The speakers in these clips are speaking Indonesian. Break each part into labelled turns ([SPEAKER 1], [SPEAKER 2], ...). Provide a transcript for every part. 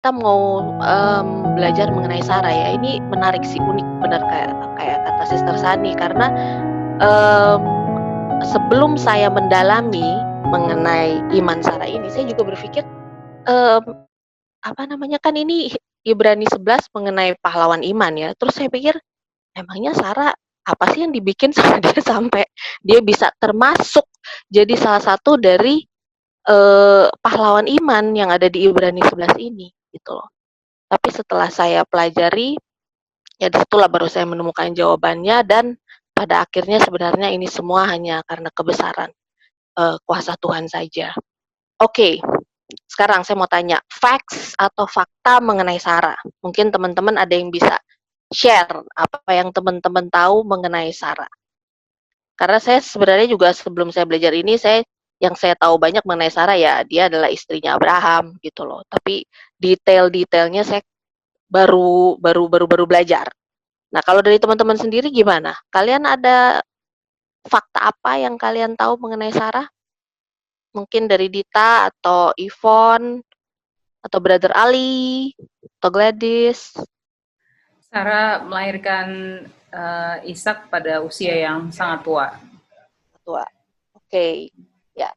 [SPEAKER 1] kita mau belajar mengenai Sarah ya. Ini menarik sih, unik benar kayak kata Sister Sani karena sebelum saya mendalami mengenai iman Sarah ini, saya juga berpikir kan ini Ibrani 11 mengenai pahlawan iman ya. Terus saya pikir emangnya Sarah apa sih yang dibikin sama dia sampai dia bisa termasuk jadi salah satu dari pahlawan iman yang ada di Ibrani 11 ini gitu loh. Tapi setelah saya pelajari, ya disitulah baru saya menemukan jawabannya dan pada akhirnya sebenarnya ini semua hanya karena kebesaran kuasa Tuhan saja. Oke, sekarang saya mau tanya, facts atau fakta mengenai Sarah? Mungkin teman-teman ada yang bisa share apa yang teman-teman tahu mengenai Sarah. Karena saya sebenarnya juga sebelum saya belajar ini, yang saya tahu banyak mengenai Sarah ya dia adalah istrinya Abraham gitu loh. Tapi detail-detailnya saya baru belajar. Nah, kalau dari teman-teman sendiri gimana? Kalian ada fakta apa yang kalian tahu mengenai Sarah? Mungkin dari Dita atau Yvonne atau Brother Ali atau Gladys.
[SPEAKER 2] Sarah melahirkan Ishak pada usia yang sangat tua.
[SPEAKER 1] Oke. Ya.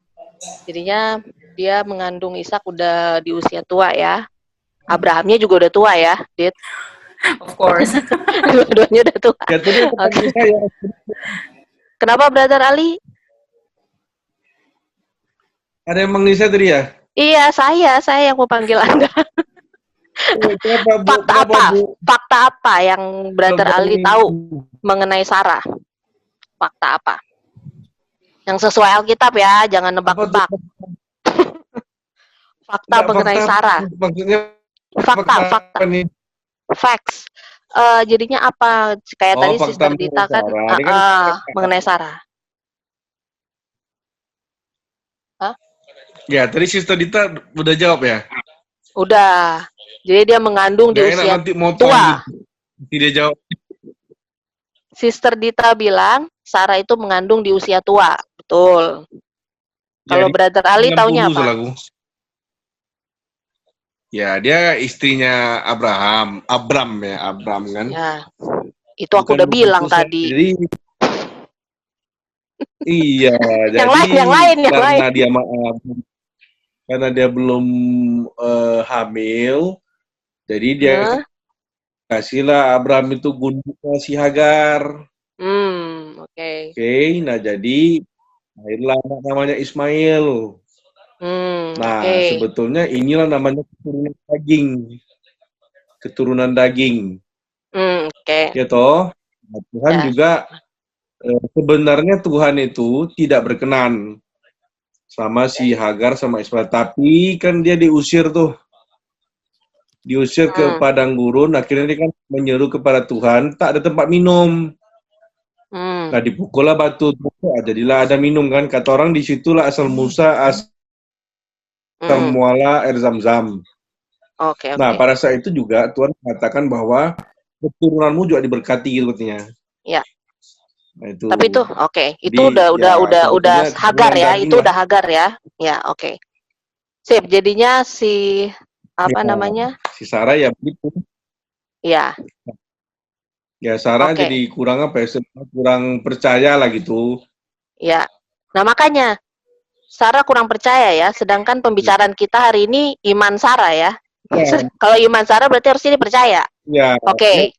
[SPEAKER 1] Jadinya dia mengandung Ishak udah di usia tua ya. Abrahamnya juga udah tua ya, Dit.
[SPEAKER 2] Of course.
[SPEAKER 1] Dua-duanya udah tua. Okay. Kenapa Brother Ali?
[SPEAKER 3] Ada yang manggil saya tadi ya?
[SPEAKER 1] Iya, saya yang mau panggil Anda. Fakta apa yang Brother Ali tahu mengenai Sarah? Fakta apa? Yang sesuai Alkitab ya, jangan nebak-nebak. Fakta mengenai Sarah.
[SPEAKER 3] Maksudnya
[SPEAKER 1] fakta. Facts. Jadinya apa? Kayak tadi Sister Dita kan mengenai Sarah. Hah?
[SPEAKER 3] Ya, tadi Sister Dita udah jawab ya?
[SPEAKER 1] Udah. Jadi dia mengandung di usia tua.
[SPEAKER 3] Tidak jawab.
[SPEAKER 1] Sister Dita bilang Sarah itu mengandung di usia tua. Betul. Kalau Brother Ali taunya apa?
[SPEAKER 3] Selaku. Ya, dia istrinya Abram kan?
[SPEAKER 1] Ya, itu aku udah bilang tadi.
[SPEAKER 3] Jadi, iya,
[SPEAKER 1] yang lain.
[SPEAKER 3] Karena dia belum hamil, jadi dia kasihlah Abram itu gunduknya si Hagar.
[SPEAKER 1] Oke.
[SPEAKER 3] Nah jadi lahirlah anak namanya Ismail. Sebetulnya inilah namanya keturunan daging. Ya toh, Tuhan juga sebenarnya Tuhan itu tidak berkenan sama si Hagar sama Ismail, tapi kan dia diusir ke padang gurun. Akhirnya dia kan menyeru kepada Tuhan, tak ada tempat minum. Nah dipukullah batu, jadilah ada minum kan. Kata orang disitulah asal Musa, asal muala air Zam-Zam. Nah pada saat itu juga Tuhan mengatakan bahwa keturunanmu juga diberkati gitu katanya.
[SPEAKER 1] Ya.
[SPEAKER 3] Nah, itu.
[SPEAKER 1] Tapi itu itu udah Hagar ya, itu udah Hagar ya. Ya, oke. Sip, jadinya si namanya?
[SPEAKER 3] Si Sarah ya begitu.
[SPEAKER 1] Ya.
[SPEAKER 3] Ya Sarah jadi kurang percaya lah gitu.
[SPEAKER 1] Ya. Nah makanya Sarah kurang percaya ya, sedangkan pembicaraan kita hari ini iman Sarah ya. Kalau iman Sarah berarti harusnya dipercaya.
[SPEAKER 3] Ya.
[SPEAKER 1] Oke.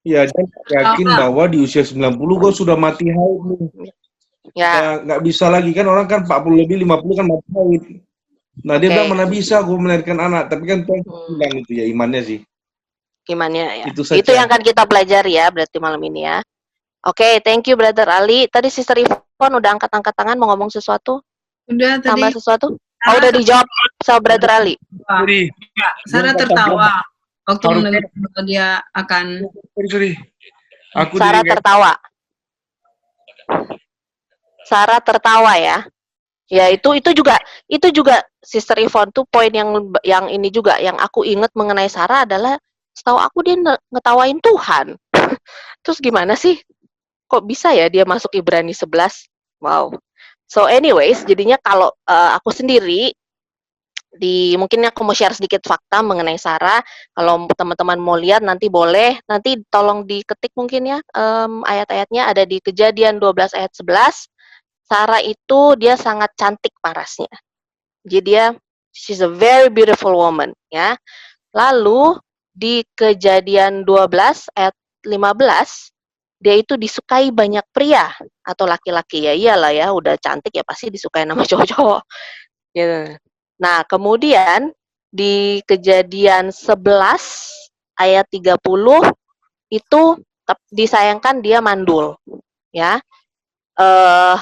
[SPEAKER 3] Ya, dia yakin bahwa di usia 90 gue sudah mati haid nih. Ya. Nggak bisa lagi kan, orang kan 40 lebih 50 kan mati haid. Nah dia bilang mana bisa gue melahirkan anak, tapi kan Tuhan bilang itu ya imannya sih.
[SPEAKER 1] Imannya ya. Itu yang akan kita pelajari ya berarti malam ini ya. Oke, thank you Brother Ali. Tadi Sister Yvonne udah angkat-angkat tangan mau ngomong sesuatu?
[SPEAKER 4] Udah tadi.
[SPEAKER 1] Tambah sesuatu? Udah dijawab sama Brother Ali.
[SPEAKER 4] Sarah tertawa waktu mendengar bahwa dia akan.
[SPEAKER 1] Sarah tertawa. Sarah tertawa ya. Ya itu juga Sister Yvonne tuh poin yang ini juga yang aku ingat mengenai Sarah adalah setahu aku dia ngetawain Tuhan. Terus gimana sih? Kok bisa ya dia masuk Ibrani 11? Wow. So anyways, jadinya kalau aku sendiri mungkin aku mau share sedikit fakta mengenai Sarah. Kalau teman-teman mau lihat nanti boleh, nanti tolong diketik mungkin ya, ayat-ayatnya ada di Kejadian 12 ayat 11. Sarah itu dia sangat cantik parasnya. Jadi dia she's a very beautiful woman ya. Lalu di Kejadian 12 ayat 15 dia itu disukai banyak pria atau laki-laki, ya iyalah ya, udah cantik ya pasti disukai nama cowok-cowok gitu. Nah, kemudian di Kejadian 11 ayat 30 itu disayangkan dia mandul ya.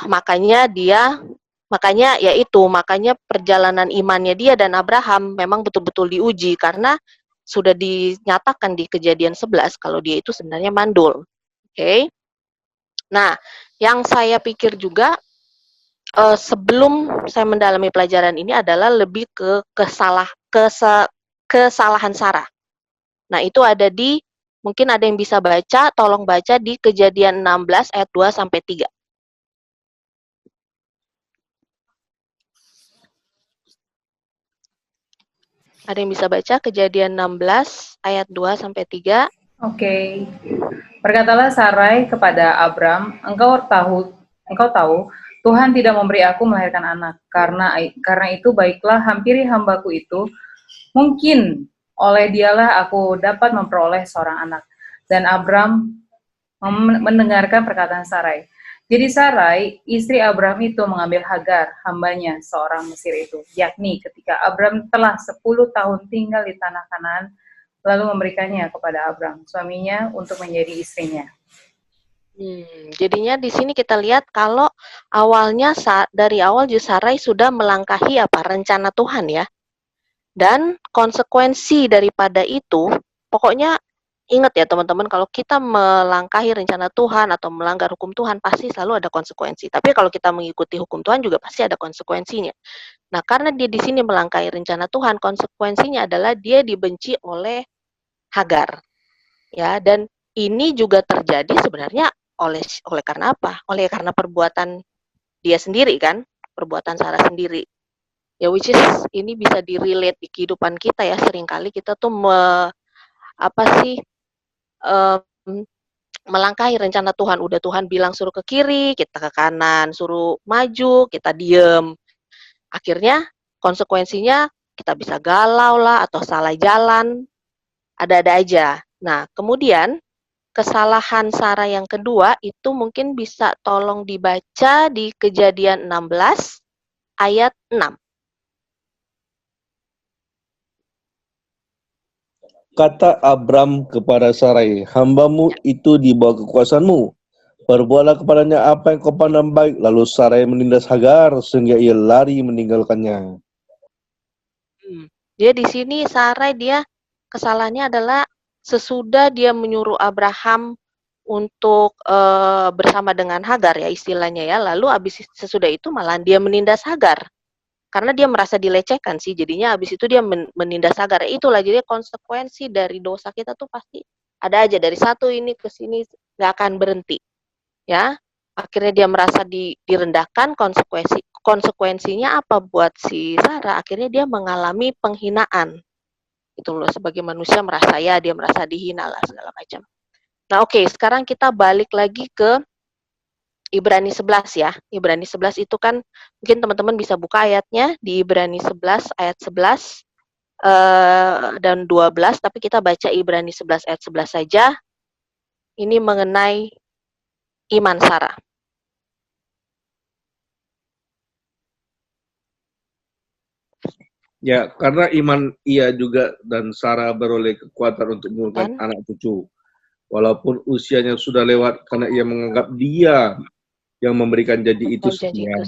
[SPEAKER 1] Makanya perjalanan imannya dia dan Abraham memang betul-betul diuji karena sudah dinyatakan di Kejadian 11 kalau dia itu sebenarnya mandul. Oke. Nah, yang saya pikir juga sebelum saya mendalami pelajaran ini adalah lebih ke kesalahan Sarah. Nah, itu ada di, mungkin ada yang bisa baca, tolong baca di Kejadian 16 ayat 2 sampai 3. Ada yang bisa baca Kejadian 16 ayat 2 sampai 3?
[SPEAKER 2] Oke. Berkatalah Sarai kepada Abram, engkau tahu Tuhan tidak memberi aku melahirkan anak. Karena itu baiklah hampiri hambaku itu, mungkin oleh dialah aku dapat memperoleh seorang anak. Dan Abram mendengarkan perkataan Sarai. Jadi Sarai, istri Abram itu mengambil Hagar, hambanya, seorang Mesir itu. Yakni ketika Abram telah 10 tahun tinggal di tanah Kanaan, lalu memberikannya kepada Abram, suaminya, untuk menjadi istrinya.
[SPEAKER 1] Jadinya di sini kita lihat kalau awalnya dari awal Sarai sudah melangkahi rencana Tuhan ya. Dan konsekuensi daripada itu, pokoknya ingat ya teman-teman, kalau kita melangkahi rencana Tuhan atau melanggar hukum Tuhan pasti selalu ada konsekuensi. Tapi kalau kita mengikuti hukum Tuhan juga pasti ada konsekuensinya. Nah, karena dia di sini melangkahi rencana Tuhan, konsekuensinya adalah dia dibenci oleh Hagar. Ya, dan ini juga terjadi sebenarnya oleh karena apa? Oleh karena perbuatan dia sendiri kan, perbuatan Sarah sendiri. Ya, which is ini bisa di-relate di kehidupan kita ya, seringkali kita tuh melangkahi rencana Tuhan. Udah Tuhan bilang suruh ke kiri, kita ke kanan, suruh maju, kita diem. Akhirnya konsekuensinya kita bisa galau lah atau salah jalan, ada-ada aja. Nah, kemudian kesalahan Sarah yang kedua itu mungkin bisa tolong dibaca di Kejadian 16 ayat 6.
[SPEAKER 3] Kata Abram kepada Sarai, hambamu itu di bawah kekuasaanmu. Perbuatlah kepadanya apa yang kau pandang baik. Lalu Sarai menindas Hagar sehingga ia lari meninggalkannya.
[SPEAKER 1] Dia di sini Sarai dia kesalahannya adalah sesudah dia menyuruh Abraham untuk bersama dengan Hagar ya istilahnya ya. Lalu sesudah itu malah dia menindas Hagar. Karena dia merasa dilecehkan sih, jadinya habis itu dia menindas Hagar. Itulah jadi konsekuensi dari dosa kita tuh pasti ada aja, dari satu ini ke sini nggak akan berhenti. Ya, akhirnya dia merasa direndahkan, konsekuensinya apa buat si Sarah? Akhirnya dia mengalami penghinaan. Itu loh, sebagai manusia merasa dia merasa dihina lah segala macam. Nah, oke, sekarang kita balik lagi ke Ibrani 11 ya. Ibrani 11 itu kan mungkin teman-teman bisa buka ayatnya di Ibrani 11 ayat 11 dan 12, tapi kita baca Ibrani 11 ayat 11 saja. Ini mengenai iman Sarah.
[SPEAKER 3] Ya, karena iman ia juga dan Sarah beroleh kekuatan untuk mengurungkan anak cucu. Walaupun usianya sudah lewat karena ia menganggap dia yang memberikan janji itu setia.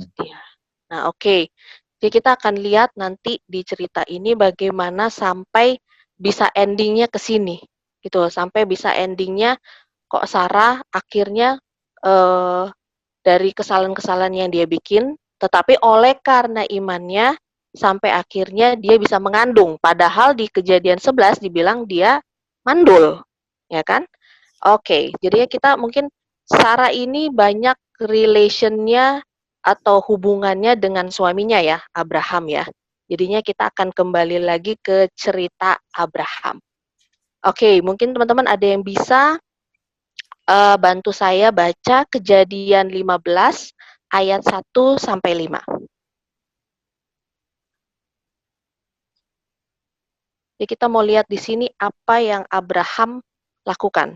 [SPEAKER 1] Nah, oke. Jadi kita akan lihat nanti di cerita ini bagaimana sampai bisa endingnya ke sini. Gitu, sampai bisa endingnya kok Sarah akhirnya dari kesalahan-kesalahan yang dia bikin, tetapi oleh karena imannya sampai akhirnya dia bisa mengandung. Padahal di Kejadian 11 dibilang dia mandul. Ya kan? Oke, jadi kita mungkin Sarah ini banyak relation-nya atau hubungannya dengan suaminya ya, Abraham ya. Jadinya kita akan kembali lagi ke cerita Abraham. Oke, mungkin teman-teman ada yang bisa bantu saya baca Kejadian 15 ayat 1 sampai 5. Jadi kita mau lihat di sini apa yang Abraham lakukan.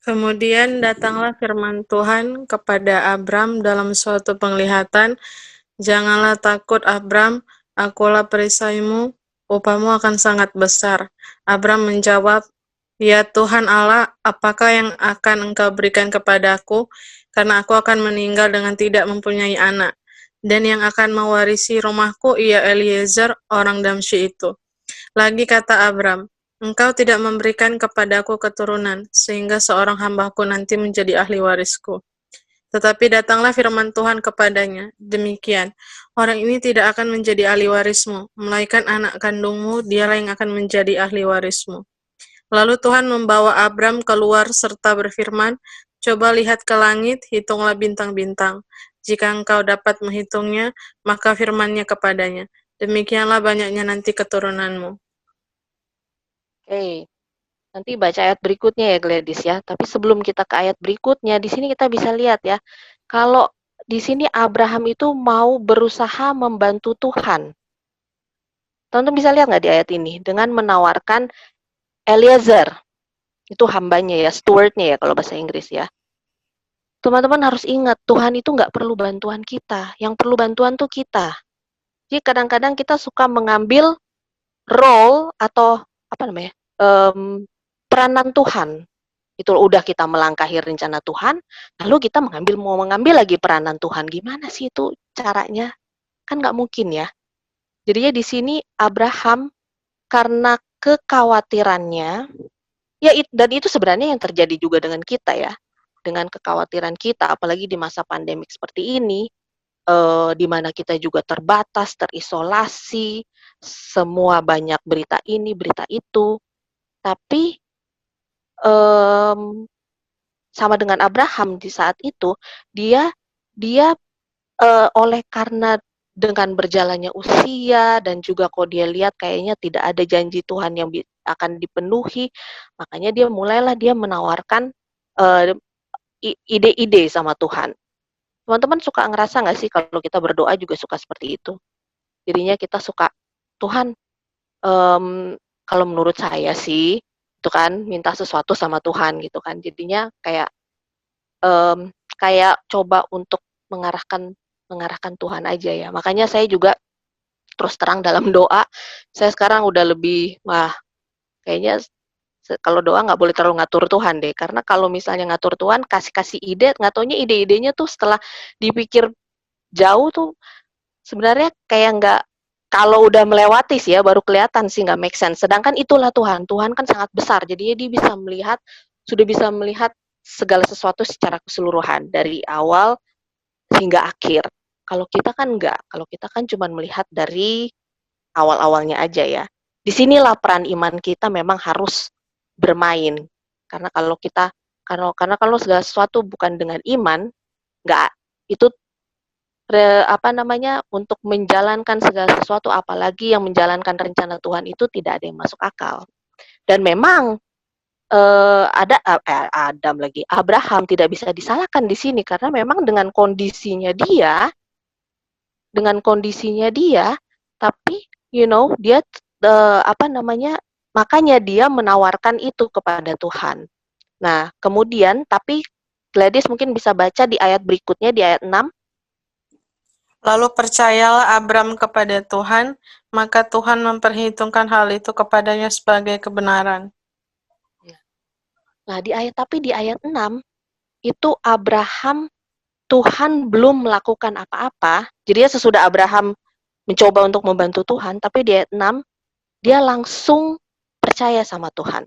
[SPEAKER 5] Kemudian datanglah firman Tuhan kepada Abram dalam suatu penglihatan, "Janganlah takut Abram, akulah perisaimu, upamu akan sangat besar." Abram menjawab, "Ya Tuhan Allah, apakah yang akan Engkau berikan kepadaku? Karena aku akan meninggal dengan tidak mempunyai anak. Dan yang akan mewarisi rumahku ia Eliezer, orang Damsyi itu." Lagi kata Abram, "Engkau tidak memberikan kepadaku keturunan, sehingga seorang hambaku nanti menjadi ahli warisku." Tetapi datanglah firman Tuhan kepadanya, "Demikian, orang ini tidak akan menjadi ahli warismu, melainkan anak kandungmu, dialah yang akan menjadi ahli warismu." Lalu Tuhan membawa Abram keluar serta berfirman, "Coba lihat ke langit, hitunglah bintang-bintang. Jika engkau dapat menghitungnya, maka firman-Nya kepadanya, demikianlah banyaknya nanti keturunanmu."
[SPEAKER 1] Oke, nanti baca ayat berikutnya ya Gladys ya. Tapi sebelum kita ke ayat berikutnya, di sini kita bisa lihat ya, kalau di sini Abraham itu mau berusaha membantu Tuhan. Teman-teman bisa lihat nggak di ayat ini? Dengan menawarkan Eliezer, itu hambanya ya, stewardnya ya kalau bahasa Inggris ya. Teman-teman harus ingat, Tuhan itu nggak perlu bantuan kita. Yang perlu bantuan tuh kita. Jadi kadang-kadang kita suka mengambil role atau apa namanya, peranan Tuhan. Itu udah kita melangkahi rencana Tuhan, lalu kita mau mengambil lagi peranan Tuhan. Gimana sih itu caranya? Kan nggak mungkin ya. Jadinya di sini Abraham karena kekhawatirannya, ya dan itu sebenarnya yang terjadi juga dengan kita ya. Dengan kekhawatiran kita, apalagi di masa pandemik seperti ini, di mana kita juga terbatas, terisolasi, semua banyak berita ini, berita itu. Tapi sama dengan Abraham di saat itu, dia oleh karena dengan berjalannya usia dan juga kok dia lihat kayaknya tidak ada janji Tuhan yang akan dipenuhi, makanya dia menawarkan ide-ide sama Tuhan. Teman-teman suka ngerasa nggak sih kalau kita berdoa juga suka seperti itu? Jadinya kita suka, Tuhan, kalau menurut saya sih, itu kan minta sesuatu sama Tuhan gitu kan. Jadinya kayak kayak coba untuk mengarahkan Tuhan aja ya. Makanya saya juga terus terang dalam doa, saya sekarang udah lebih, kayaknya kalau doa nggak boleh terlalu ngatur Tuhan deh. Karena kalau misalnya ngatur Tuhan, kasih ide, nggak taunya ide-idenya tuh setelah dipikir jauh tuh sebenarnya kayak nggak, kalau udah melewati sih ya baru kelihatan sih nggak make sense. Sedangkan itulah Tuhan. Tuhan kan sangat besar, jadinya dia sudah bisa melihat segala sesuatu secara keseluruhan dari awal hingga akhir. Kalau kita kan enggak, kalau kita kan cuma melihat dari awal-awalnya aja ya. Disinilah peran iman kita memang harus bermain. Karena kalau segala sesuatu bukan dengan iman, enggak, itu untuk menjalankan segala sesuatu, apalagi yang menjalankan rencana Tuhan itu tidak ada yang masuk akal. Dan memang Abraham tidak bisa disalahkan di sini karena memang dengan kondisinya dia, tapi dia makanya dia menawarkan itu kepada Tuhan. Nah, kemudian tapi Gladys mungkin bisa baca di ayat berikutnya, di ayat 6.
[SPEAKER 5] Lalu percayalah Abram kepada Tuhan, maka Tuhan memperhitungkan hal itu kepadanya sebagai kebenaran.
[SPEAKER 1] Nah, di ayat 6 itu Abraham, Tuhan belum melakukan apa-apa. Jadi sesudah Abraham mencoba untuk membantu Tuhan, tapi di ayat 6 dia langsung percaya sama Tuhan.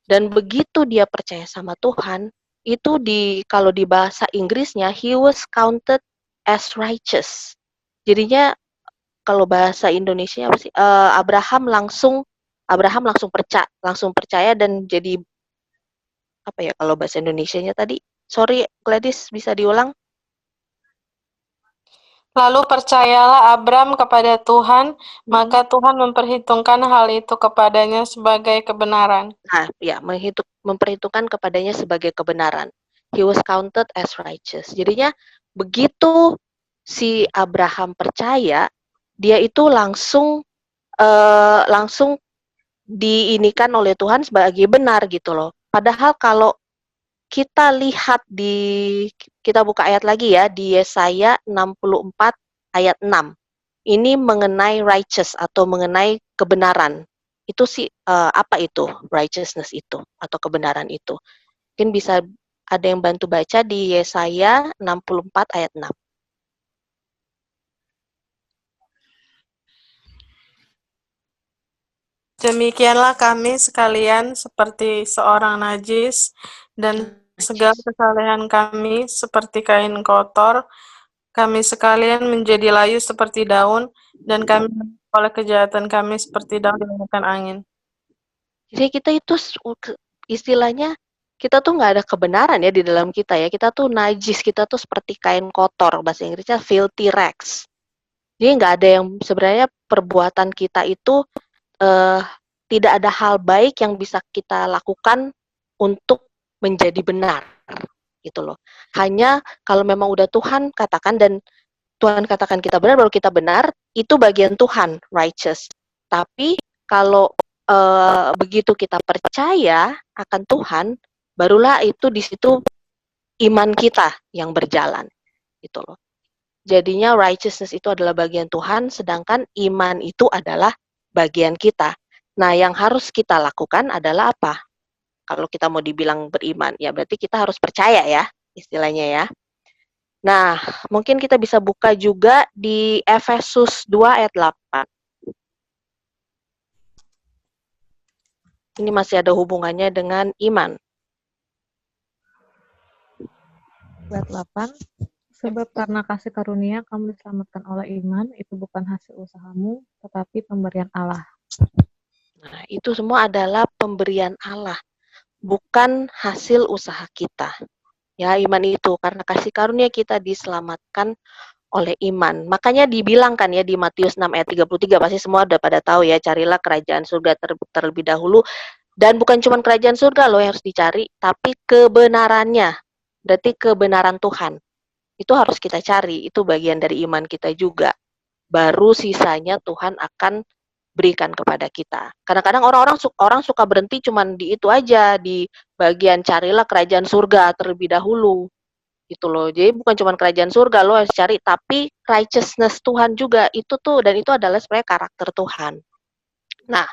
[SPEAKER 1] Dan begitu dia percaya sama Tuhan, itu kalau di bahasa Inggrisnya he was counted as righteous. Jadinya kalau bahasa Indonesia apa sih? Abraham langsung percaya dan jadi apa ya kalau bahasa Indonesianya tadi? Sorry Gladys, bisa diulang?
[SPEAKER 5] Lalu percayalah Abram kepada Tuhan, maka Tuhan memperhitungkan hal itu kepadanya sebagai kebenaran.
[SPEAKER 1] Nah, ya, memperhitungkan kepadanya sebagai kebenaran. He was counted as righteous. Jadinya begitu si Abraham percaya, dia itu langsung diinikan oleh Tuhan sebagai benar gitu loh. Padahal kalau kita lihat kita buka ayat lagi ya, di Yesaya 64 ayat 6. Ini mengenai righteous atau mengenai kebenaran. Itu sih apa itu righteousness itu atau kebenaran itu? Mungkin bisa ada yang bantu baca di Yesaya 64 ayat 6.
[SPEAKER 5] Demikianlah kami sekalian seperti seorang najis, dan segala kesalehan kami seperti kain kotor. Kami sekalian menjadi layu seperti daun, dan kami oleh kejahatan kami seperti daun dimakan angin.
[SPEAKER 1] Jadi kita itu istilahnya kita tuh nggak ada kebenaran ya di dalam kita ya. Kita tuh najis, kita tuh seperti kain kotor, bahasa Inggrisnya filthy rags. Jadi nggak ada yang sebenarnya perbuatan kita itu tidak ada hal baik yang bisa kita lakukan untuk menjadi benar gitu loh. Hanya kalau memang udah Tuhan katakan dan Tuhan katakan kita benar, baru kita benar, itu bagian Tuhan, righteous. Tapi kalau begitu kita percaya akan Tuhan, barulah itu di situ iman kita yang berjalan gitu loh. Jadinya righteousness itu adalah bagian Tuhan, sedangkan iman itu adalah bagian kita. Nah, yang harus kita lakukan adalah apa? Kalau kita mau dibilang beriman, ya berarti kita harus percaya ya, istilahnya ya. Nah, mungkin kita bisa buka juga di Efesus 2 ayat 8. Ini masih ada hubungannya dengan iman.
[SPEAKER 6] Ayat 8. Sebab karena kasih karunia kamu diselamatkan oleh iman, itu bukan hasil usahamu, tetapi pemberian Allah.
[SPEAKER 1] Nah, itu semua adalah pemberian Allah, bukan hasil usaha kita. Ya, iman itu karena kasih karunia kita diselamatkan oleh iman. Makanya dibilangkan ya di Matius 6 ayat 33, pasti semua udah pada tahu ya, carilah kerajaan surga terlebih dahulu. Dan bukan cuma kerajaan surga loh yang harus dicari, tapi kebenarannya. Berarti kebenaran Tuhan. Itu harus kita cari, itu bagian dari iman kita juga. Baru sisanya Tuhan akan berikan kepada kita. Kadang-kadang orang suka berhenti cuman di itu aja, di bagian carilah kerajaan surga terlebih dahulu. Gitu loh. Jadi bukan cuma kerajaan surga lo harus cari, tapi righteousness Tuhan juga itu tuh, dan itu adalah sebenarnya karakter Tuhan. Nah,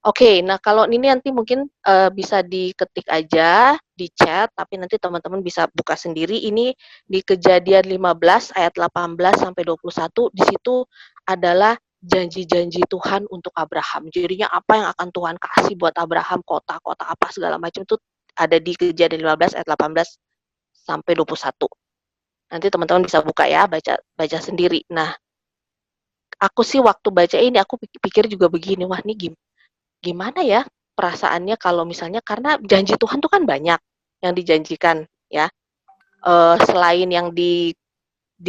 [SPEAKER 1] oke, nah kalau ini nanti mungkin bisa diketik aja di chat, tapi nanti teman-teman bisa buka sendiri. Ini di Kejadian 15 ayat 18 sampai 21, di situ adalah janji-janji Tuhan untuk Abraham. Jadinya apa yang akan Tuhan kasih buat Abraham, kota-kota apa segala macam itu ada di Kejadian 15 ayat 18 sampai 21. Nanti teman-teman bisa buka ya, baca sendiri. Nah, aku sih waktu baca ini aku pikir juga begini, wah ini gimana ya perasaannya kalau misalnya, karena janji Tuhan tuh kan banyak yang dijanjikan ya. Selain yang di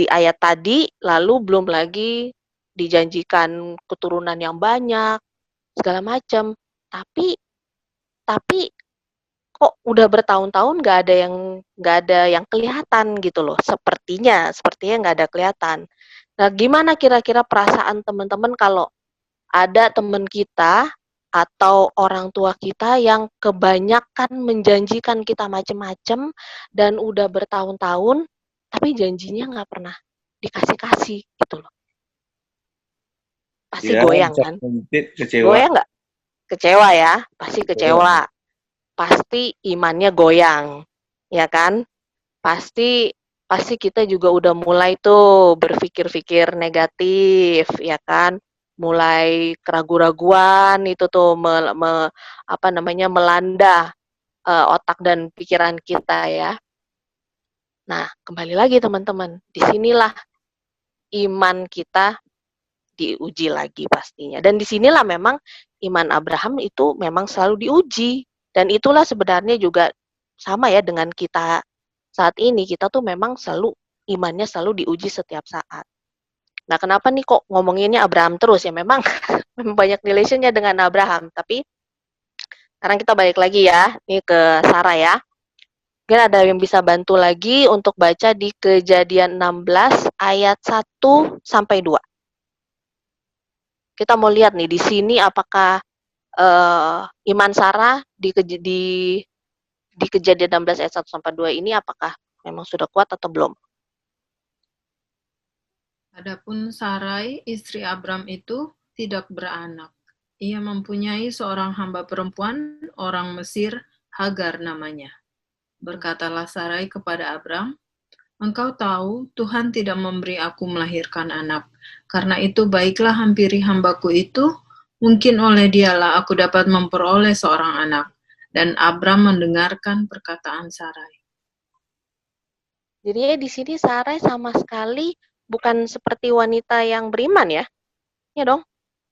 [SPEAKER 1] ayat tadi, lalu belum lagi dijanjikan keturunan yang banyak segala macam. Tapi kok udah bertahun-tahun nggak ada yang kelihatan gitu loh. Sepertinya nggak ada kelihatan. Nah, gimana kira-kira perasaan teman-teman kalau ada teman kita atau orang tua kita yang kebanyakan menjanjikan kita macam-macam dan udah bertahun-tahun, tapi janjinya nggak pernah dikasih-kasih gitu loh. Pasti
[SPEAKER 3] Ya,
[SPEAKER 1] goyang kan?
[SPEAKER 3] kecewa.
[SPEAKER 1] Goyang nggak? Kecewa ya? Pasti kecewa. Pasti imannya goyang, ya kan? Pasti kita juga udah mulai tuh berpikir-pikir negatif, ya kan? Mulai keraguan-raguan itu tuh melanda otak dan pikiran kita ya. Nah, kembali lagi teman-teman, disinilah iman kita diuji lagi pastinya. Dan disinilah memang iman Abraham itu memang selalu diuji. Dan itulah sebenarnya juga sama ya dengan kita saat ini, kita tuh memang imannya selalu diuji setiap saat. Nah, kenapa nih kok ngomonginnya Abraham terus? Ya memang memang banyak relationnya dengan Abraham, tapi sekarang kita balik lagi ya, nih ke Sarah ya. Mungkin ada yang bisa bantu lagi untuk baca di Kejadian 16 ayat 1 sampai 2. Kita mau lihat nih di sini apakah iman Sarah di Kejadian 16 ayat 1 sampai 2 ini apakah memang sudah kuat atau belum?
[SPEAKER 4] Adapun Sarai, istri Abram itu tidak beranak. Ia mempunyai seorang hamba perempuan, orang Mesir, Hagar namanya. Berkatalah Sarai kepada Abram, "Engkau tahu Tuhan tidak memberi aku melahirkan anak. Karena itu baiklah hampiri hambaku itu, mungkin oleh dialah aku dapat memperoleh seorang anak." Dan Abram mendengarkan perkataan Sarai.
[SPEAKER 1] Jadi di sini Sarai sama sekali bukan seperti wanita yang beriman ya. Ya dong,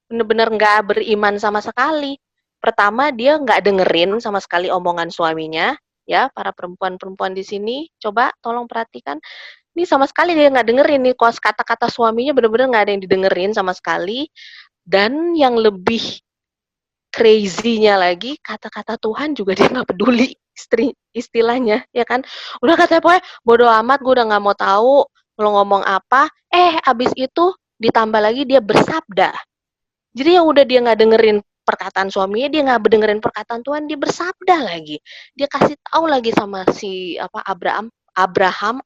[SPEAKER 1] bener-bener nggak beriman sama sekali. Pertama, dia nggak dengerin sama sekali omongan suaminya. Ya, para perempuan-perempuan di sini, coba tolong perhatikan. Ini sama sekali dia nggak dengerin nih, kata-kata suaminya bener-bener nggak ada yang didengerin sama sekali. Dan yang lebih crazy-nya lagi, kata-kata Tuhan juga dia nggak peduli istilahnya, ya kan? Udah katanya pokoknya bodo amat, gue udah nggak mau tahu lo ngomong apa. Abis itu ditambah lagi dia bersabda. Jadi yang udah dia nggak dengerin perkataan suaminya, dia nggak dengerin perkataan Tuhan, dia bersabda lagi. Dia kasih tahu lagi sama si Abraham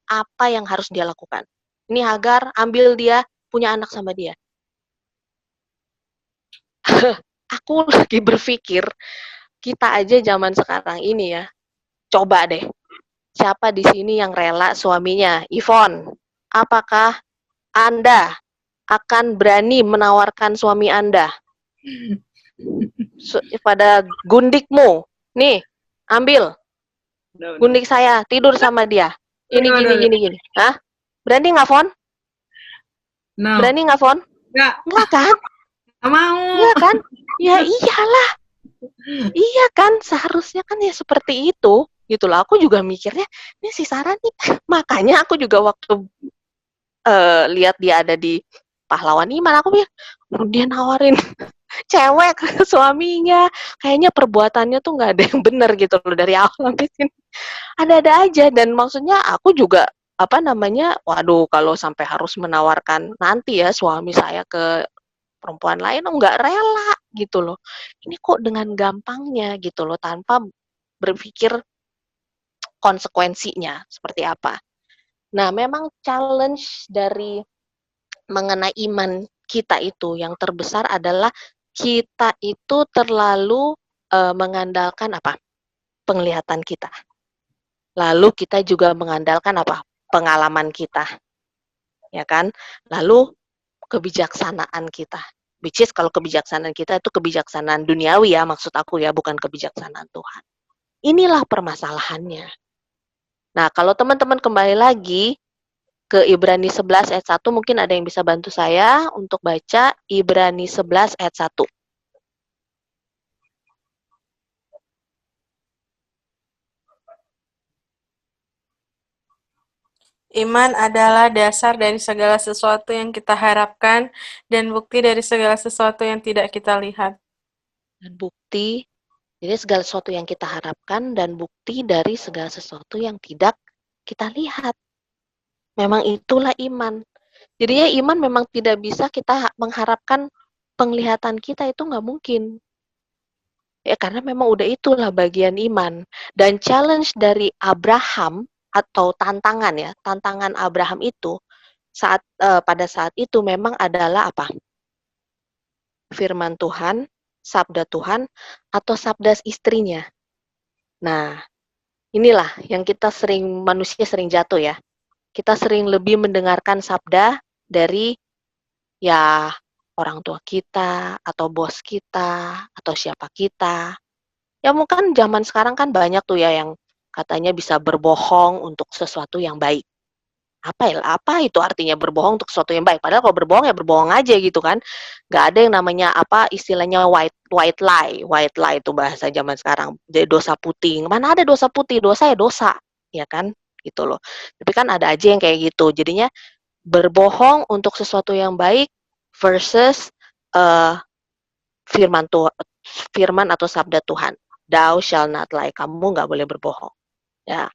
[SPEAKER 1] apa yang harus dia lakukan. Ini Hagar ambil dia punya anak sama dia. Aku lagi berpikir kita aja zaman sekarang ini ya. Coba deh. Siapa di sini yang rela suaminya? Yvonne, apakah Anda akan berani menawarkan suami Anda pada gundikmu? Nih, ambil gundik saya, tidur sama dia. Ini gini. Hah? Berani nggak, Fon?
[SPEAKER 4] No.
[SPEAKER 1] Berani nggak, Fon? Nggak kan?
[SPEAKER 4] Nggak mau.
[SPEAKER 1] Iya kan? Ya iyalah. Iya kan, seharusnya kan ya seperti itu. Gitu loh, aku juga mikirnya, ini si Sarah nih, makanya aku juga waktu lihat dia ada di Pahlawan Iman, aku pikir, dia nawarin cewek ke suaminya, kayaknya perbuatannya tuh nggak ada yang benar gitu loh dari awal sampai sini. Ada-ada aja, dan maksudnya aku juga waduh kalau sampai harus menawarkan nanti ya suami saya ke perempuan lain, nggak rela gitu loh. Ini kok dengan gampangnya gitu loh, tanpa berpikir konsekuensinya seperti apa. Nah, memang challenge dari mengenai iman kita itu yang terbesar adalah kita itu terlalu mengandalkan penglihatan kita. Lalu kita juga mengandalkan pengalaman kita. Ya kan? Lalu kebijaksanaan kita. Which is kalau kebijaksanaan kita itu kebijaksanaan duniawi ya, maksud aku ya, bukan kebijaksanaan Tuhan. Inilah permasalahannya. Nah, kalau teman-teman kembali lagi ke Ibrani 11 ayat 1, mungkin ada yang bisa bantu saya untuk baca Ibrani 11 ayat 1.
[SPEAKER 5] Iman adalah dasar dari segala sesuatu yang kita harapkan dan bukti dari segala sesuatu yang tidak kita lihat.
[SPEAKER 1] Dan bukti dari segala sesuatu yang kita harapkan dan bukti dari segala sesuatu yang tidak kita lihat. Memang itulah iman. Jadinya iman memang tidak bisa kita mengharapkan penglihatan kita, itu nggak mungkin. Ya karena memang udah itulah bagian iman. Dan challenge dari Abraham atau tantangan Abraham itu pada saat itu memang adalah firman Tuhan, sabda Tuhan, atau sabda istrinya. Nah, inilah yang manusia sering jatuh ya. Kita sering lebih mendengarkan sabda dari ya orang tua kita, atau bos kita, atau siapa kita. Ya mungkin zaman sekarang kan banyak tuh ya yang katanya bisa berbohong untuk sesuatu yang baik. Apa itu artinya berbohong untuk sesuatu yang baik? Padahal kalau berbohong ya berbohong aja gitu kan. Nggak ada yang namanya istilahnya white lie itu bahasa zaman sekarang. Jadi dosa putih. Mana ada dosa putih? Dosa ya dosa, ya kan? Gitu loh. Tapi kan ada aja yang kayak gitu. Jadinya berbohong untuk sesuatu yang baik versus firman atau sabda Tuhan. Thou shall not lie. Kamu nggak boleh berbohong. Ya,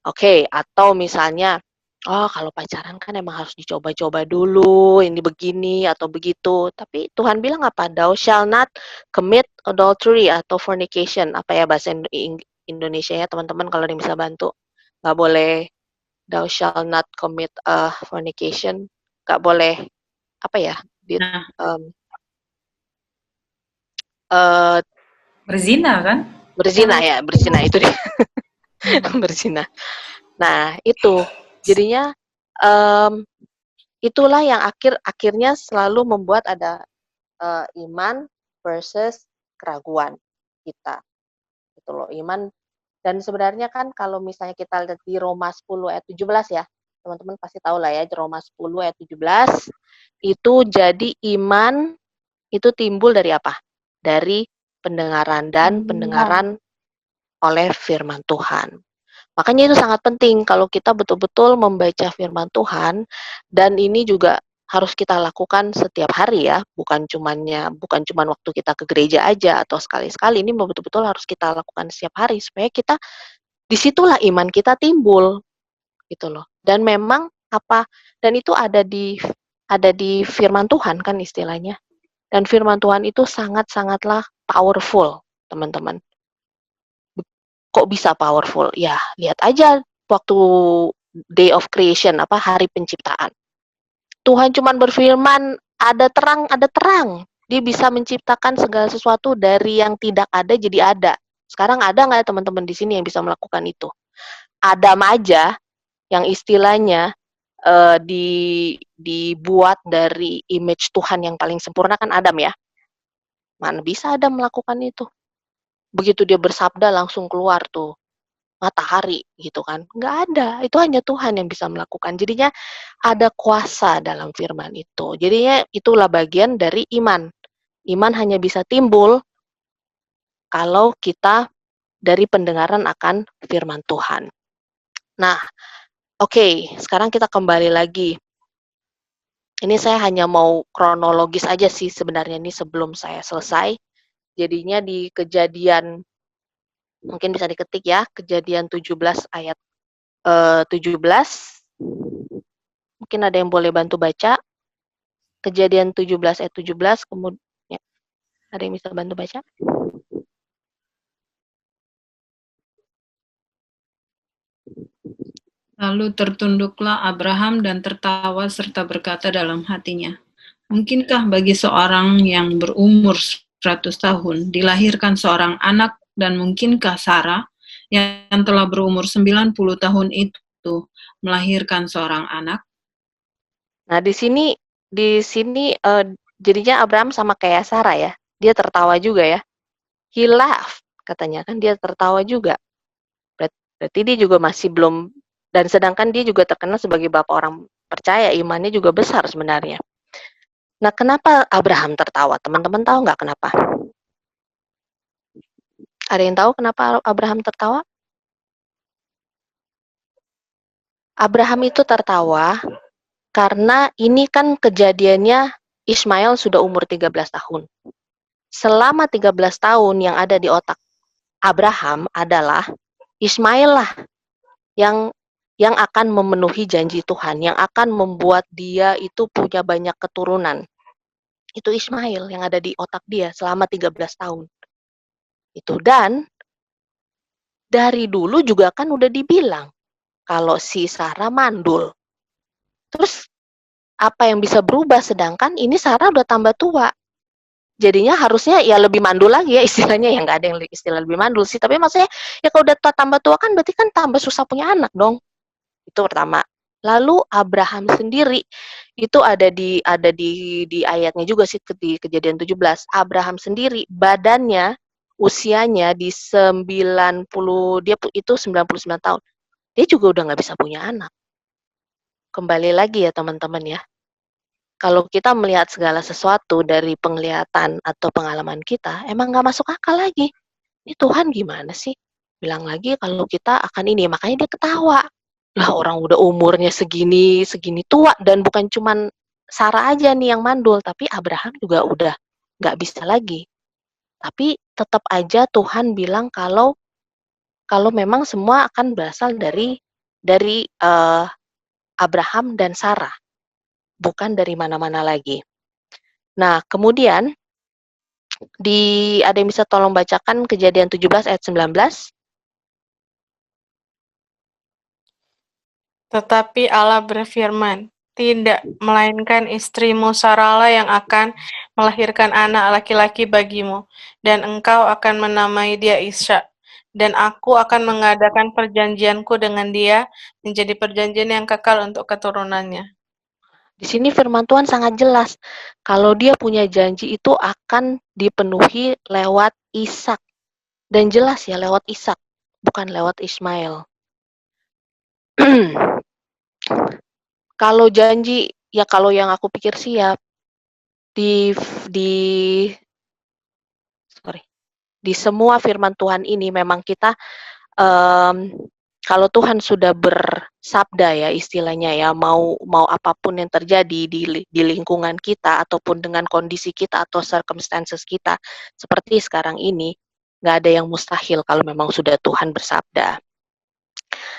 [SPEAKER 1] oke. Atau misalnya, kalau pacaran kan emang harus dicoba-coba dulu, ini begini atau begitu. Tapi Tuhan bilang apa? Thou shall not commit adultery atau fornication. Apa ya bahasa Indonesia ya teman-teman kalau ada yang bisa bantu. Nggak boleh thou shall not commit fornication. Nggak boleh apa ya?
[SPEAKER 2] Berzina kan?
[SPEAKER 1] Berzina ya, berzina itu dia. Berzina. Nah, itu jadinya itulah yang akhirnya selalu membuat ada iman versus keraguan kita. Itu loh, iman. Dan sebenarnya kan kalau misalnya kita lihat di Roma 10 ayat 17 ya, teman-teman pasti tahu lah ya, Roma 10 ayat 17, itu jadi iman itu timbul dari apa? Dari pendengaran dan pendengaran oleh firman Tuhan. Makanya itu sangat penting kalau kita betul-betul membaca firman Tuhan, dan ini juga harus kita lakukan setiap hari ya, bukan cuman waktu kita ke gereja aja atau sekali-sekali, ini betul-betul harus kita lakukan setiap hari supaya kita disitulah iman kita timbul gitu loh. Dan memang dan itu ada di firman Tuhan kan istilahnya. Dan firman Tuhan itu sangat-sangatlah powerful, teman-teman. Kok bisa powerful? Ya, lihat aja waktu day of creation, hari penciptaan. Tuhan cuman berfirman, ada terang. Dia bisa menciptakan segala sesuatu dari yang tidak ada jadi ada. Sekarang ada nggak teman-teman di sini yang bisa melakukan itu? Adam aja yang istilahnya dibuat dari image Tuhan yang paling sempurna kan Adam ya. Mana bisa Adam melakukan itu? Begitu dia bersabda langsung keluar tuh matahari gitu kan. Nggak ada, itu hanya Tuhan yang bisa melakukan. Jadinya ada kuasa dalam firman itu. Jadinya itulah bagian dari iman. Iman hanya bisa timbul kalau kita dari pendengaran akan firman Tuhan. Nah, oke, sekarang kita kembali lagi. Ini saya hanya mau kronologis aja sih sebenarnya ini sebelum saya selesai. Jadinya di Kejadian, mungkin bisa diketik ya, Kejadian 17 ayat 17. Mungkin ada yang boleh bantu baca. Kejadian 17 ayat 17, kemudian ya, ada yang bisa bantu baca?
[SPEAKER 4] Lalu tertunduklah Abraham dan tertawa serta berkata dalam hatinya, mungkinkah bagi seorang yang berumur 100 tahun dilahirkan seorang anak, dan mungkinkah Sarah yang telah berumur 90 tahun itu melahirkan seorang anak?
[SPEAKER 1] Nah, di sini jadinya Abraham sama kayak Sarah ya. Dia tertawa juga ya. He laughed, katanya kan, dia tertawa juga. Berarti dia juga masih belum, dan sedangkan dia juga terkenal sebagai bapak orang percaya, imannya juga besar sebenarnya. Nah, kenapa Abraham tertawa? Teman-teman tahu nggak kenapa? Ada yang tahu kenapa Abraham tertawa? Abraham itu tertawa karena ini kan kejadiannya Ismail sudah umur 13 tahun. Selama 13 tahun yang ada di otak Abraham adalah Ismail lah yang akan memenuhi janji Tuhan, yang akan membuat dia itu punya banyak keturunan. Itu Ismail yang ada di otak dia selama 13 tahun. Itu, dan dari dulu juga kan udah dibilang kalau si Sarah mandul. Terus apa yang bisa berubah, sedangkan ini Sarah udah tambah tua. Jadinya harusnya ya lebih mandul lagi ya istilahnya, ya nggak ada yang istilah lebih mandul sih, tapi maksudnya ya kalau udah tambah tua kan berarti kan tambah susah punya anak dong. Itu pertama. Lalu Abraham sendiri itu ada di ayatnya juga sih di Kejadian 17. Abraham sendiri badannya, usianya di 90, dia itu 99 tahun. Dia juga udah nggak bisa punya anak. Kembali lagi ya teman-teman ya. Kalau kita melihat segala sesuatu dari penglihatan atau pengalaman kita, emang nggak masuk akal lagi. Ini Tuhan gimana sih? Bilang lagi kalau kita akan ini, makanya dia ketawa. Lah orang udah umurnya segini tua, dan bukan cuman Sarah aja nih yang mandul, tapi Abraham juga udah nggak bisa lagi. Tapi tetap aja Tuhan bilang kalau memang semua akan berasal dari Abraham dan Sarah, bukan dari mana-mana lagi. Nah, kemudian ada yang bisa tolong bacakan Kejadian 17 ayat 19?
[SPEAKER 5] Tetapi Allah berfirman, tidak, melainkan istrimu Sarahlah yang akan melahirkan anak laki-laki bagimu, dan engkau akan menamai dia Ishak. Dan aku akan mengadakan perjanjianku dengan dia, menjadi perjanjian yang kekal untuk keturunannya.
[SPEAKER 1] Di sini firman Tuhan sangat jelas, kalau dia punya janji itu akan dipenuhi lewat Ishak. Dan jelas ya lewat Ishak, bukan lewat Ismail. Kalau janji, ya kalau yang aku pikir sih ya, di semua firman Tuhan ini memang kita, kalau Tuhan sudah bersabda ya istilahnya ya, mau apapun yang terjadi di lingkungan kita ataupun dengan kondisi kita atau circumstances kita seperti sekarang ini, nggak ada yang mustahil kalau memang sudah Tuhan bersabda.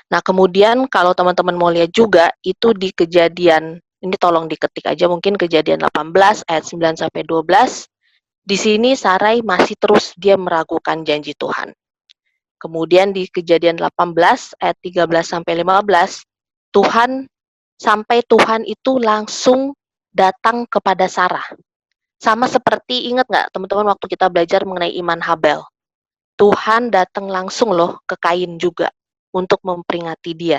[SPEAKER 1] Nah, kemudian kalau teman-teman mau lihat juga itu di Kejadian, ini tolong diketik aja mungkin Kejadian 18 ayat 9 sampai 12. Di sini Sarai masih terus dia meragukan janji Tuhan. Kemudian di Kejadian 18 ayat 13 sampai 15, Tuhan itu langsung datang kepada Sarah. Sama seperti, ingat nggak teman-teman waktu kita belajar mengenai iman Habel? Tuhan datang langsung loh ke Kain juga untuk memperingati dia.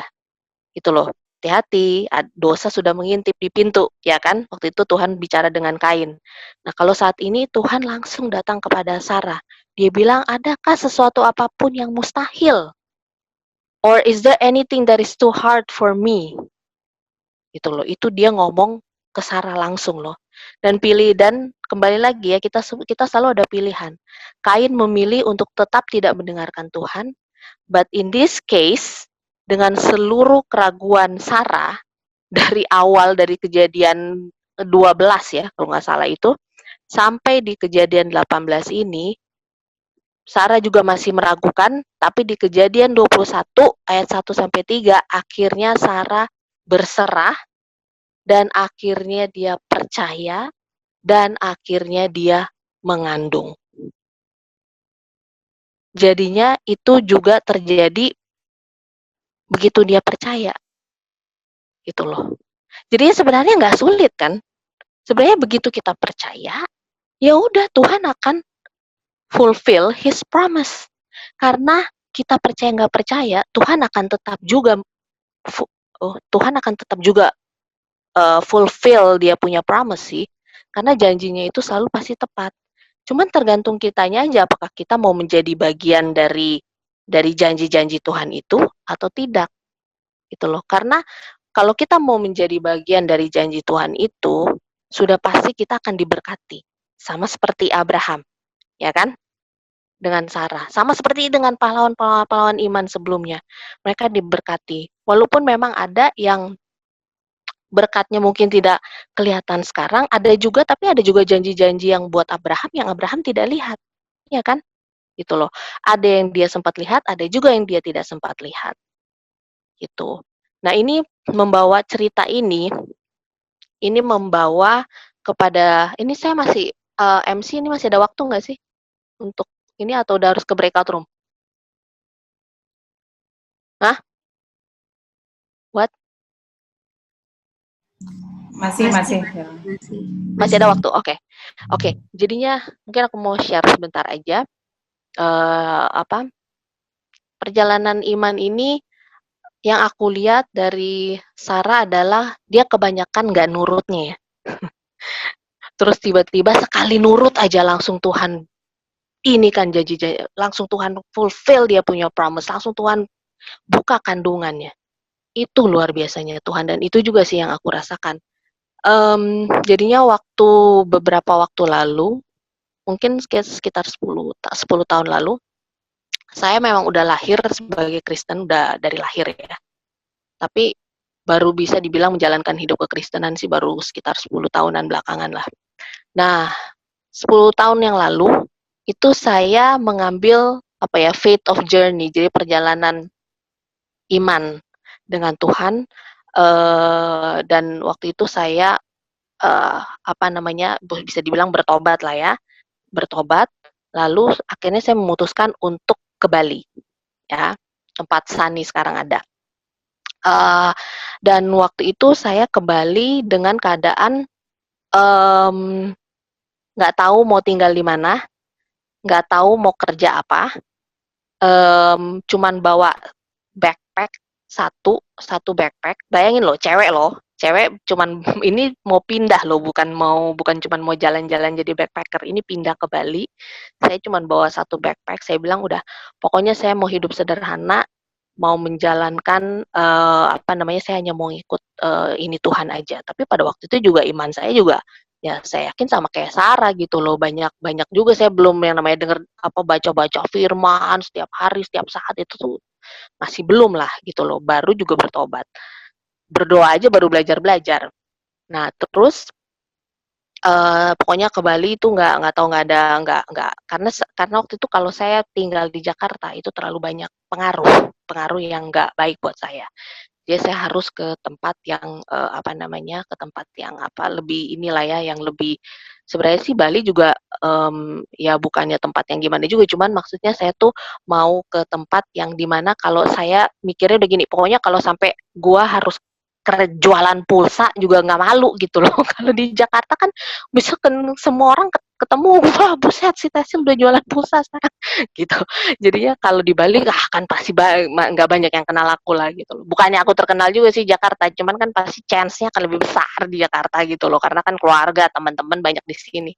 [SPEAKER 1] Itu loh, hati-hati, dosa sudah mengintip di pintu, ya kan? Waktu itu Tuhan bicara dengan Kain. Nah, kalau saat ini Tuhan langsung datang kepada Sarah. Dia bilang, adakah sesuatu apapun yang mustahil? Or is there anything that is too hard for me? Gitu loh, itu dia ngomong ke Sarah langsung loh. Dan kembali lagi ya, kita selalu ada pilihan. Kain memilih untuk tetap tidak mendengarkan Tuhan, but in this case, dengan seluruh keraguan Sarah, dari awal dari Kejadian 12 ya, kalau nggak salah itu, sampai di Kejadian 18 ini, Sarah juga masih meragukan, tapi di Kejadian 21 ayat 1 sampai 3 akhirnya Sarah berserah dan akhirnya dia percaya dan akhirnya dia mengandung. Jadinya itu juga terjadi begitu dia percaya. Gitu loh. Jadi sebenarnya nggak sulit kan? Sebenarnya begitu kita percaya, ya udah Tuhan akan fulfill His promise. Karena kita percaya nggak percaya, Tuhan akan tetap juga fulfill dia punya promise sih. Karena janjinya itu selalu pasti tepat. Cuman tergantung kitanya aja apakah kita mau menjadi bagian dari janji-janji Tuhan itu atau tidak. Gitu loh. Karena kalau kita mau menjadi bagian dari janji Tuhan itu, sudah pasti kita akan diberkati. Sama seperti Abraham, ya kan? Dengan Sarah. Sama seperti dengan pahlawan-pahlawan iman sebelumnya. Mereka diberkati. Walaupun memang ada yang berkatnya mungkin tidak kelihatan sekarang, tapi ada juga janji-janji yang buat Abraham yang Abraham tidak lihat. Ya kan? Gitu loh. Ada yang dia sempat lihat, ada juga yang dia tidak sempat lihat. Gitu. Nah, ini membawa cerita ini membawa kepada, ini saya masih MC ini masih ada waktu nggak sih untuk ini atau udah harus ke breakout room? Hah? What?
[SPEAKER 2] Masih.
[SPEAKER 1] Masih ada waktu, oke. Jadinya mungkin aku mau share sebentar aja perjalanan iman ini. Yang aku lihat dari Sarah adalah dia kebanyakan nggak nurutnya ya. Terus tiba-tiba sekali nurut aja langsung Tuhan ini kan janji, langsung Tuhan fulfill dia punya promise, langsung Tuhan buka kandungannya. Itu luar biasanya Tuhan, dan itu juga sih yang aku rasakan. Jadinya beberapa waktu lalu, mungkin sekitar 10 tahun lalu, saya memang udah lahir sebagai Kristen, udah dari lahir ya. Tapi baru bisa dibilang menjalankan hidup kekristenan sih baru sekitar 10 tahunan belakangan lah. Nah, 10 tahun yang lalu itu saya mengambil faith of journey, jadi perjalanan iman dengan Tuhan, dan waktu itu saya bisa dibilang bertobat lah ya, bertobat, lalu akhirnya saya memutuskan untuk ke Bali, ya, tempat Sani sekarang ada. Dan waktu itu saya ke Bali dengan keadaan nggak tahu mau tinggal di mana, nggak tahu mau kerja apa, cuman bawa backpack satu backpack. Bayangin loh, cewek cuman ini mau pindah loh, bukan cuman mau jalan-jalan jadi backpacker, ini pindah ke Bali. Saya cuman bawa satu backpack. Saya bilang udah, pokoknya saya mau hidup sederhana, mau menjalankan saya hanya mau ikut ini Tuhan aja. Tapi pada waktu itu juga iman saya juga ya saya yakin sama kayak Sarah gitu loh, banyak juga saya belum yang namanya denger baca firman setiap hari setiap saat, itu tuh masih belum lah gitu loh, baru juga bertobat, berdoa aja baru belajar. Nah terus pokoknya ke Bali itu nggak tahu, nggak ada, nggak, karena waktu itu kalau saya tinggal di Jakarta itu terlalu banyak pengaruh yang nggak baik buat saya. Jadi saya harus ke tempat yang ke tempat yang lebih inilah ya, yang lebih, sebenarnya sih Bali juga ya bukannya tempat yang gimana juga, cuman maksudnya saya tuh mau ke tempat yang dimana kalau saya mikirnya udah gini, pokoknya kalau sampai gua harus jualan pulsa juga nggak malu gitu loh. Kalau di Jakarta kan bisa semua orang ketemu, wah buset si Tasya udah jualan pulsa sekarang gitu. Jadinya kalau di Bali kan pasti nggak banyak yang kenal aku lah gitu loh. Bukannya aku terkenal juga sih Jakarta, cuman kan pasti chance-nya akan lebih besar di Jakarta gitu loh, karena kan keluarga, teman-teman banyak di sini.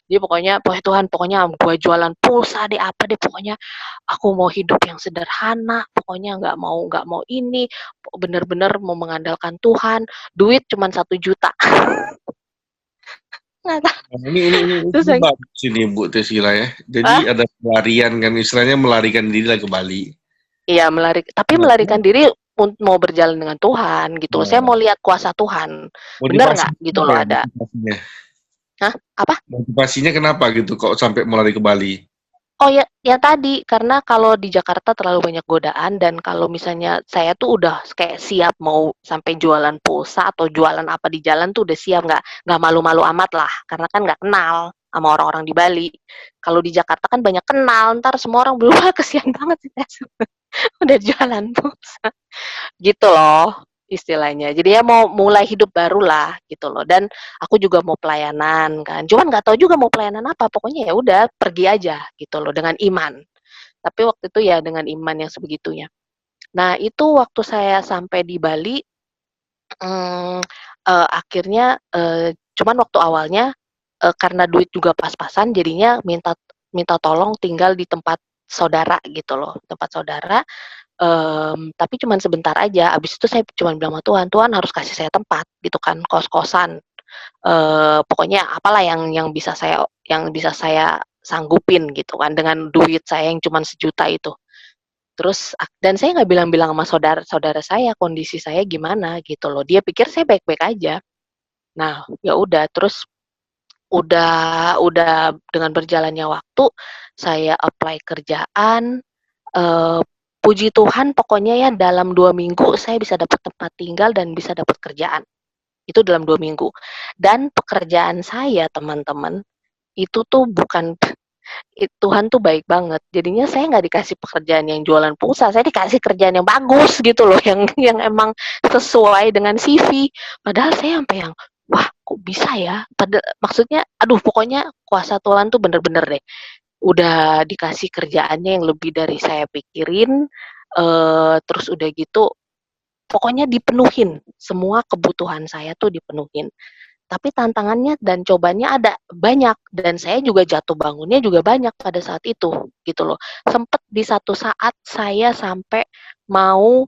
[SPEAKER 1] Jadi pokoknya Tuhan, pokoknya gua jualan pulsa deh, apa deh, pokoknya aku mau hidup yang sederhana, pokoknya nggak mau ini, bener-bener mau mengandalkan Tuhan, duit cuma 1 juta. Nggak tahu.
[SPEAKER 3] Ini
[SPEAKER 1] Terus saya,
[SPEAKER 3] bagus ini Bu Tesila ya. Jadi ada pelarian kan, istilahnya melarikan diri lah ke Bali.
[SPEAKER 1] iya melarikan diri mau berjalan dengan Tuhan gitu loh. Saya mau lihat kuasa Tuhan. Bener nggak gitu loh ada. Hah? Apa?
[SPEAKER 3] Motivasinya kenapa gitu kok sampai melari ke Bali?
[SPEAKER 1] Oh ya, yang tadi, karena kalau di Jakarta terlalu banyak godaan, dan kalau misalnya saya tuh udah kayak siap mau sampai jualan pulsa atau jualan apa di jalan tuh udah siap, nggak malu-malu amat lah, karena kan nggak kenal sama orang-orang di Bali. Kalau di Jakarta kan banyak kenal, ntar semua orang belum kesian banget sih udah jualan pulsa gitu loh istilahnya. Jadi ya mau mulai hidup baru lah gitu loh. Dan aku juga mau pelayanan kan. Cuman nggak tahu juga mau pelayanan apa. Pokoknya ya udah pergi aja gitu loh dengan iman. Tapi waktu itu ya dengan iman yang sebegitunya. Nah itu waktu saya sampai di Bali, akhirnya cuman waktu awalnya karena duit juga pas-pasan, jadinya minta tolong tinggal di tempat saudara gitu loh, tempat saudara. Tapi cuman sebentar aja, abis itu saya cuma bilang sama Tuhan, Tuhan harus kasih saya tempat gitu kan, kos-kosan, pokoknya apalah yang bisa saya sanggupin gitu kan dengan duit saya yang cuma 1 juta itu. Terus dan saya nggak bilang-bilang sama saudara saya kondisi saya gimana gitu loh, dia pikir saya baik-baik aja. Nah ya udah, terus udah dengan berjalannya waktu saya apply kerjaan, puji Tuhan pokoknya ya dalam 2 minggu saya bisa dapat tempat tinggal dan bisa dapat kerjaan. Itu dalam 2 minggu. Dan pekerjaan saya teman-teman, itu tuh bukan Tuhan tuh baik banget. Jadinya saya nggak dikasih pekerjaan yang jualan pulsa, saya dikasih kerjaan yang bagus gitu loh, yang emang sesuai dengan CV. Padahal saya sampai yang, wah kok bisa ya? Maksudnya, aduh pokoknya kuasa Tuhan tuh bener-bener deh. Udah dikasih kerjaannya yang lebih dari saya pikirin, terus udah gitu, pokoknya dipenuhin, semua kebutuhan saya tuh dipenuhin. Tapi tantangannya dan cobanya ada banyak, dan saya juga jatuh bangunnya juga banyak pada saat itu, gitu loh. Sempet di satu saat saya sampai mau,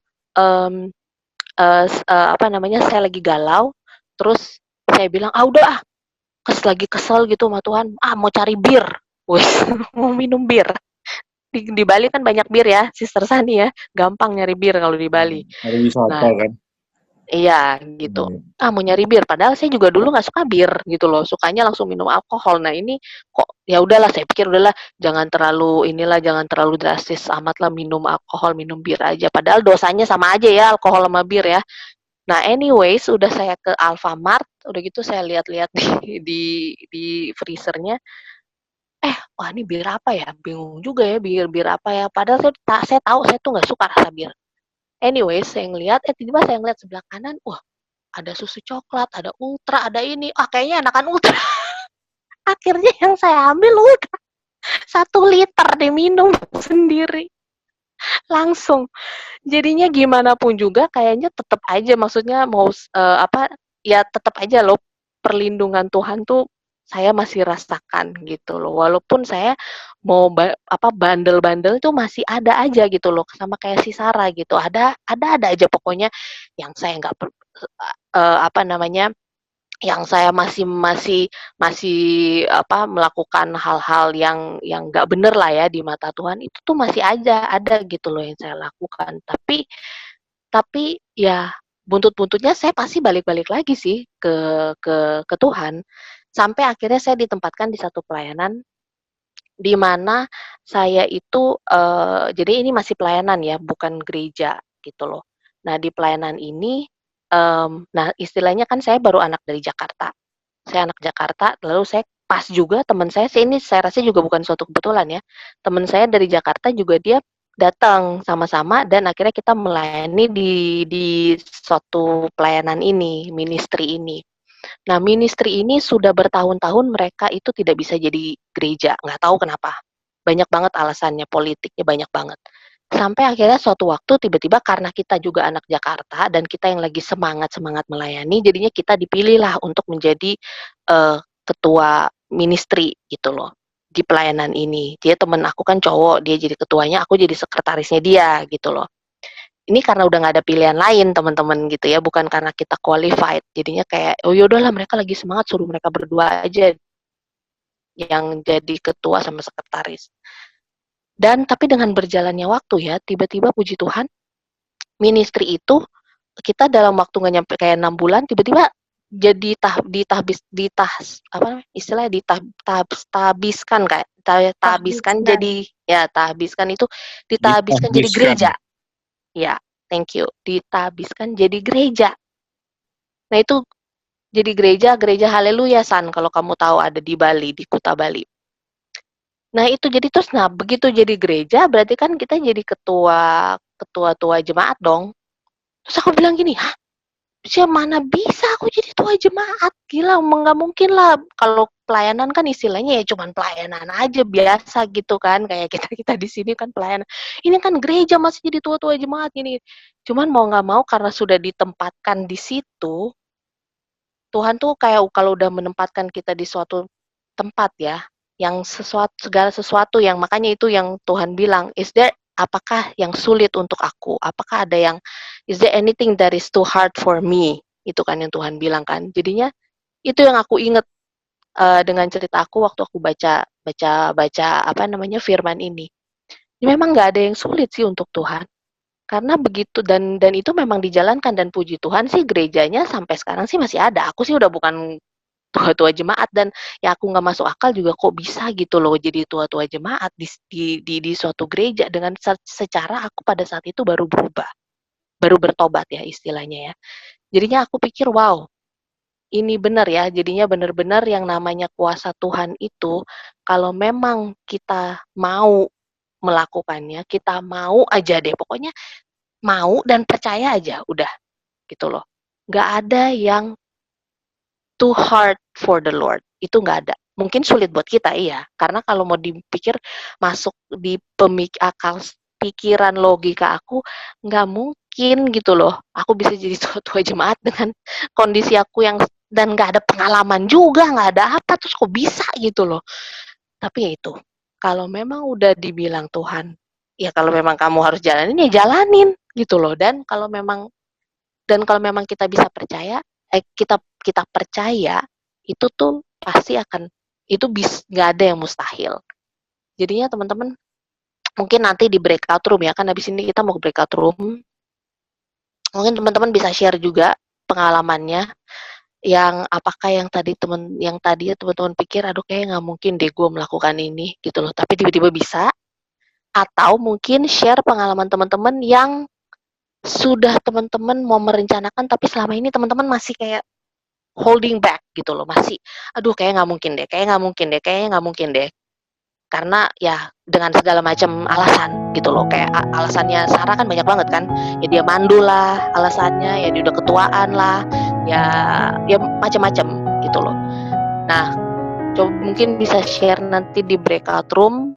[SPEAKER 1] saya lagi galau, terus saya bilang, "Ah udah ah," lagi kesel gitu sama Tuhan, "ah mau cari bir." Wes, mau minum bir. di Bali kan banyak bir ya, Sister Sani ya, gampang nyari bir kalau di Bali.
[SPEAKER 3] Ada wisata
[SPEAKER 1] Nah,
[SPEAKER 3] kan.
[SPEAKER 1] iya gitu. Mau nyari bir, padahal saya juga dulu nggak suka bir gitu loh, sukanya langsung minum alkohol. Nah ini kok ya udahlah, saya pikir udahlah jangan terlalu drastis amat lah minum alkohol, minum bir aja. Padahal dosanya sama aja ya alkohol sama bir ya. Nah anyways, udah saya ke Alfamart, udah gitu saya lihat-lihat di freezernya. Wah ini bir apa ya? Bingung juga ya bir apa ya? Padahal saya tahu saya tuh nggak suka rasa bir. Anyways, saya ngeliat, tiba-tiba saya ngeliat sebelah kanan, wah ada susu coklat, ada ultra, ada ini. Kayaknya enakan ultra. Akhirnya yang saya ambil ultra. 1 liter diminum sendiri. Langsung. Jadinya gimana pun juga kayaknya tetap aja, maksudnya mau ya tetap aja loh perlindungan Tuhan tuh saya masih rasakan gitu loh. Walaupun saya mau bandel-bandel tuh masih ada aja gitu loh, sama kayak si Sarah gitu. Ada aja pokoknya yang saya nggak yang saya masih masih masih melakukan hal-hal yang nggak bener lah ya di mata Tuhan, itu tuh masih ada gitu loh yang saya lakukan. Tapi ya buntut-buntutnya saya pasti balik-balik lagi sih ke Tuhan, sampai akhirnya saya ditempatkan di satu pelayanan di mana saya itu jadi ini masih pelayanan ya, bukan gereja gitu loh. Nah di pelayanan ini, nah istilahnya kan saya baru anak dari Jakarta. Saya anak Jakarta, lalu saya pas juga teman ini saya rasa juga bukan suatu kebetulan ya. Teman saya dari Jakarta juga dia datang sama-sama dan akhirnya kita melayani di suatu pelayanan ini, ministry ini. Nah, ministry ini sudah bertahun-tahun mereka itu tidak bisa jadi gereja, nggak tahu kenapa. Banyak banget alasannya, politiknya banyak banget. Sampai akhirnya suatu waktu tiba-tiba karena kita juga anak Jakarta dan kita yang lagi semangat-semangat melayani, jadinya kita dipilih lah untuk menjadi ketua ministry gitu loh di pelayanan ini. Dia temen aku kan cowok, dia jadi ketuanya, aku jadi sekretarisnya dia gitu loh. Ini karena udah nggak ada pilihan lain teman-teman gitu ya, bukan karena kita qualified. Jadinya kayak oh yaudahlah mereka lagi semangat, suruh mereka berdua aja yang jadi ketua sama sekretaris. Dan tapi dengan berjalannya waktu ya, tiba-tiba puji Tuhan, ministry itu kita dalam waktu nggak nyampe kayak 6 bulan, tiba-tiba jadi tahbiskan kayak tahbiskan jadi ya tahbiskan itu ditahbiskan jadi gereja. Ya, thank you. Ditahbiskan jadi gereja. Nah itu jadi gereja Haleluya San kalau kamu tahu ada di Bali, di Kuta Bali. Nah itu jadi terus, nah begitu jadi gereja berarti kan kita jadi ketua jemaat dong. Terus aku bilang gini, hah? Mana bisa aku jadi tua jemaat? Gila, nggak mungkin lah. Kalau pelayanan kan istilahnya ya cuman pelayanan aja biasa gitu kan. Kayak kita di sini kan pelayanan. Ini kan gereja masih jadi tua-tua jemaat gini. Cuman mau nggak mau karena sudah ditempatkan di situ, Tuhan tuh kayak kalau udah menempatkan kita di suatu tempat ya, yang segala sesuatu yang makanya itu yang Tuhan bilang, apakah yang sulit untuk aku? Apakah ada yang is there anything that is too hard for me? Itu kan yang Tuhan bilang kan. Jadinya itu yang aku ingat dengan cerita aku waktu aku baca firman ini. Memang nggak ada yang sulit sih untuk Tuhan. Karena begitu dan itu memang dijalankan dan puji Tuhan sih gerejanya sampai sekarang sih masih ada. Aku sih udah bukan tua-tua jemaat dan ya aku nggak masuk akal juga kok bisa gitu loh jadi tua-tua jemaat di suatu gereja dengan secara aku pada saat itu baru bertobat ya istilahnya ya. Jadinya aku pikir wow, ini benar ya, jadinya benar-benar yang namanya kuasa Tuhan itu kalau memang kita mau melakukannya, kita mau aja deh pokoknya mau dan percaya aja udah gitu loh. Nggak ada yang too hard for the Lord. Itu nggak ada. Mungkin sulit buat kita, iya. Karena kalau mau dipikir masuk di akal pikiran logika aku, nggak mungkin gitu loh. Aku bisa jadi tua jemaat dengan kondisi aku yang dan nggak ada pengalaman juga, nggak ada apa, terus kok bisa gitu loh. Tapi ya itu, kalau memang udah dibilang Tuhan, ya kalau memang kamu harus jalanin, ya jalanin gitu loh. Dan kalau memang kita bisa percaya, kita percaya itu tuh pasti akan itu nggak ada yang mustahil. Jadinya teman-teman mungkin nanti di breakout room ya, kan habis ini kita mau ke breakout room. Mungkin teman-teman bisa share juga pengalamannya, yang apakah yang tadi ya teman-teman pikir, aduh kayak nggak mungkin deh gue melakukan ini gitu loh, tapi tiba-tiba bisa. Atau mungkin share pengalaman teman-teman yang sudah teman-teman mau merencanakan, tapi selama ini teman-teman masih kayak holding back gitu loh, masih aduh kayak nggak mungkin deh, kayaknya nggak mungkin deh, karena ya dengan segala macam alasan gitu loh. Kayak alasannya Sarah kan banyak banget kan, ya dia mandul lah alasannya, ya dia udah ketuaan lah, ya macam-macam gitu loh. Nah, coba mungkin bisa share nanti di breakout room